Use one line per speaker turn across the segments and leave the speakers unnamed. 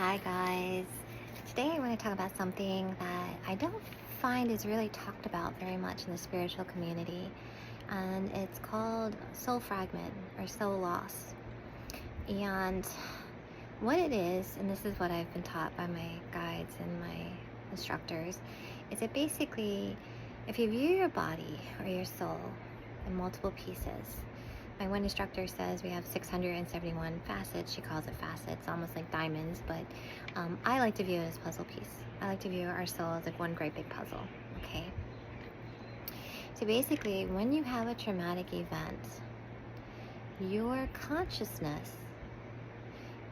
Hi guys. Today I want to talk about something that I don't find is really talked about very much in the spiritual community, and it's called soul fragment or soul loss. And what it is, and this is what I've been taught by my guides and my instructors, is that basically if you view your body or your soul in multiple pieces. My one instructor says we have 671 facets. She calls it facets, almost like diamonds, but I like to view it as a puzzle piece. I like to view our soul as like one great big puzzle, okay? So basically, when you have a traumatic event, your consciousness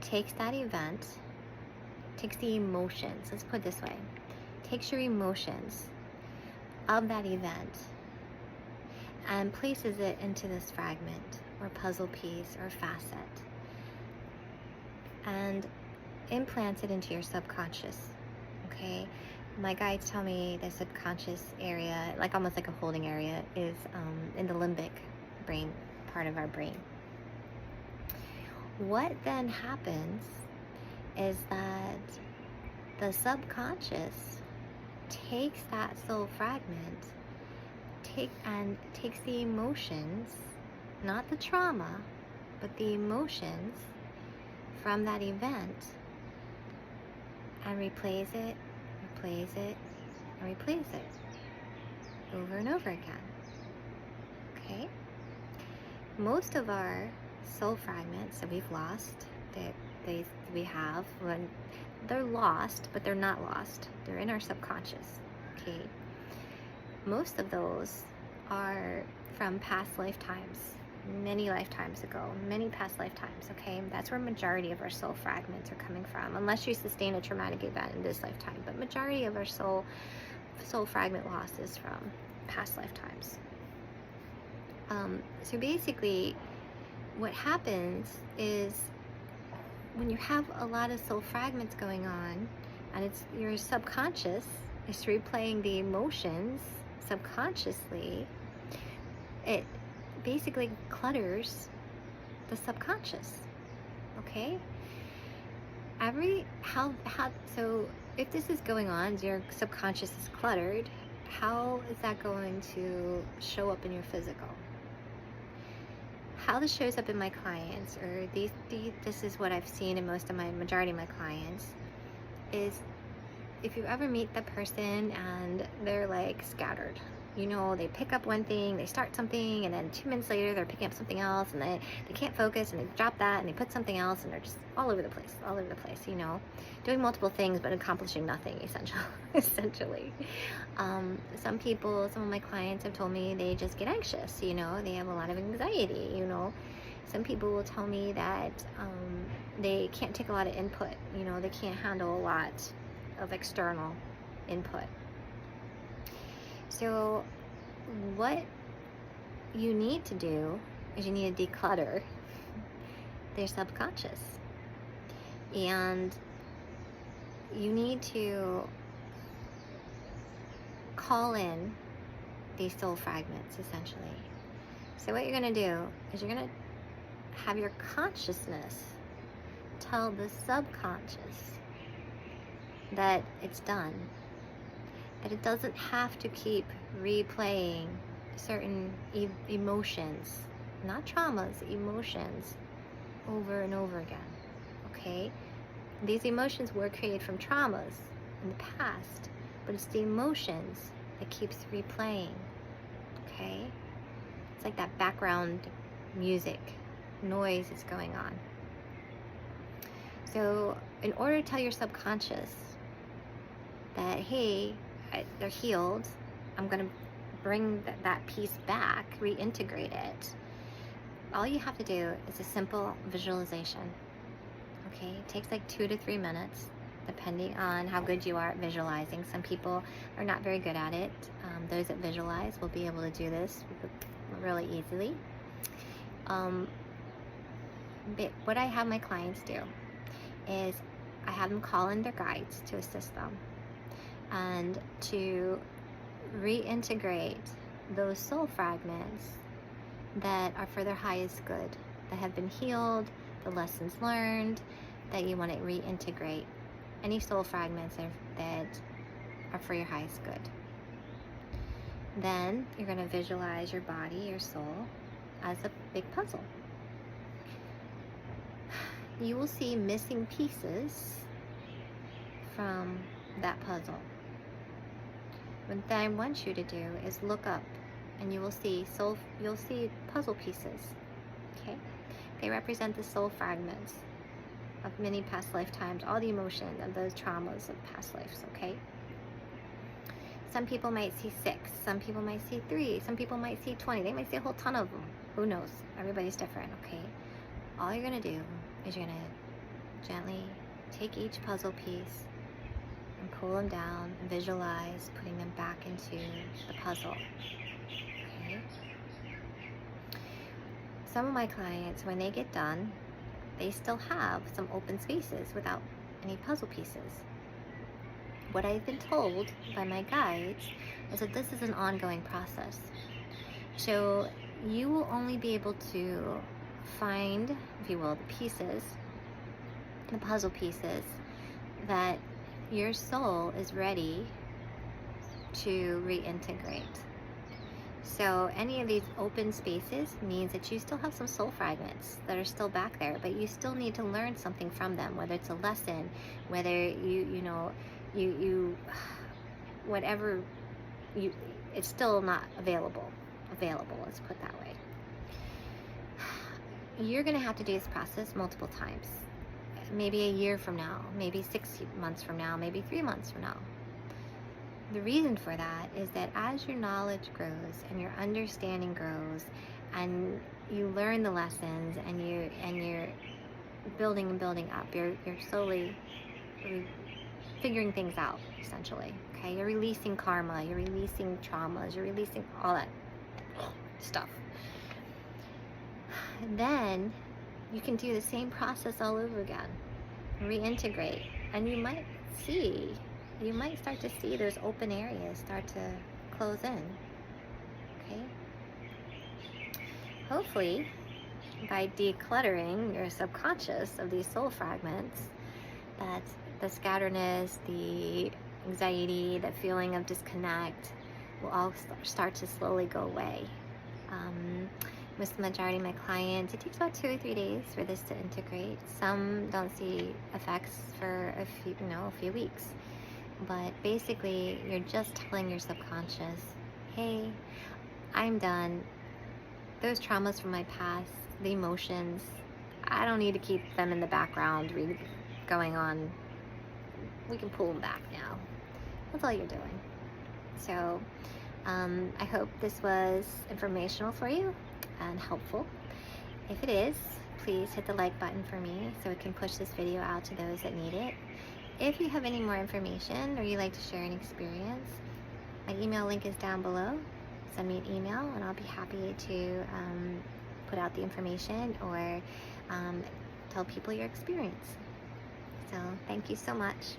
takes that event, takes the emotions, let's put it this way, takes your emotions of that event and places it into this fragment or puzzle piece or facet and implants it into your subconscious. Okay, my guides tell me the subconscious area, like almost like a holding area, is in the limbic brain part of our brain. What then happens is that the subconscious takes that soul fragment takes the emotions, not the trauma, but the emotions from that event, and replays it, and replays it over and over again. Okay? Most of our soul fragments that we've lost, we have, when they're lost, but they're not lost. They're in our subconscious. Okay? Most of those are from past lifetimes, many lifetimes ago, many past lifetimes, okay? That's where majority of our soul fragments are coming from, unless you sustain a traumatic event in this lifetime. But majority of our soul fragment loss is from past lifetimes. So basically, what happens is when you have a lot of soul fragments going on, and it's your subconscious is replaying the emotions subconsciously, it basically clutters the subconscious. Okay? So if this is going on, your subconscious is cluttered, how is that going to show up in your physical? How this shows up in my clients, or this is what I've seen in majority of my clients, is if you ever meet the person and they're like scattered, they pick up one thing, they start something, and then 2 minutes later they're picking up something else, and they can't focus, and they drop that, and they put something else, and they're just all over the place, doing multiple things but accomplishing nothing, essentially. Some of my clients have told me they just get anxious, they have a lot of anxiety, Some people will tell me that they can't take a lot of input, they can't handle a lot of external input. So what you need to do is you need to declutter their subconscious, and you need to call in these soul fragments, essentially. So what you're going to do is you're going to have your consciousness tell the subconscious that it's done, that it doesn't have to keep replaying certain emotions, not traumas, emotions, over and over again. Okay? These emotions were created from traumas in the past, but it's the emotions that keeps replaying. Okay? It's like that background music, noise is going on. So in order to tell your subconscious that, hey, they're healed, I'm going to bring that piece back, reintegrate it, all you have to do is a simple visualization. Okay? It takes like 2 to 3 minutes, depending on how good you are at visualizing. Some people are not very good at it. Those that visualize will be able to do this really easily. But what I have my clients do is I have them call in their guides to assist them and to reintegrate those soul fragments that are for their highest good, that have been healed, the lessons learned, that you want to reintegrate any soul fragments that are for your highest good. Then you're going to visualize your body, your soul, as a big puzzle. You will see missing pieces from that puzzle. What I want you to do is look up, and you will see you'll see puzzle pieces. Okay? They represent the soul fragments of many past lifetimes, all the emotions and those traumas of past lives, okay? Some people might see 6, some people might see 3, some people might see 20, they might see a whole ton of them. Who knows? Everybody's different, okay? All you're gonna do is you're gonna gently take each puzzle piece and pull them down and visualize putting them back into the puzzle, okay? Some of my clients, when they get done, they still have some open spaces without any puzzle pieces. What I've been told by my guides is that this is an ongoing process. So you will only be able to find, if you will, the pieces, the puzzle pieces, that your soul is ready to reintegrate. So any of these open spaces means that you still have some soul fragments that are still back there, but you still need to learn something from them, whether it's a lesson, whether it's still not available, let's put it that way. You're going to have to do this process multiple times. Maybe a year from now, maybe 6 months from now, maybe 3 months from now. The reason for that is that as your knowledge grows and your understanding grows and you learn the lessons and you're building up, you're slowly figuring things out, essentially. Okay, you're releasing karma, you're releasing traumas, you're releasing all that stuff. Then you can do the same process all over again, reintegrate, and you might start to see those open areas start to close in. Okay? Hopefully, by decluttering your subconscious of these soul fragments, that the scatteredness, the anxiety, the feeling of disconnect will all start to slowly go away. With the majority of my clients, it takes about 2 or 3 days for this to integrate. Some don't see effects for a few weeks. But basically, you're just telling your subconscious, hey, I'm done. Those traumas from my past, the emotions, I don't need to keep them in the background going on. We can pull them back now. That's all you're doing. So I hope this was informational for you and helpful. If it is, please hit the like button for me so it can push this video out to those that need it. If you have any more information or you'd like to share an experience, my email link is down below. Send me an email and I'll be happy to put out the information or tell people your experience. So thank you so much.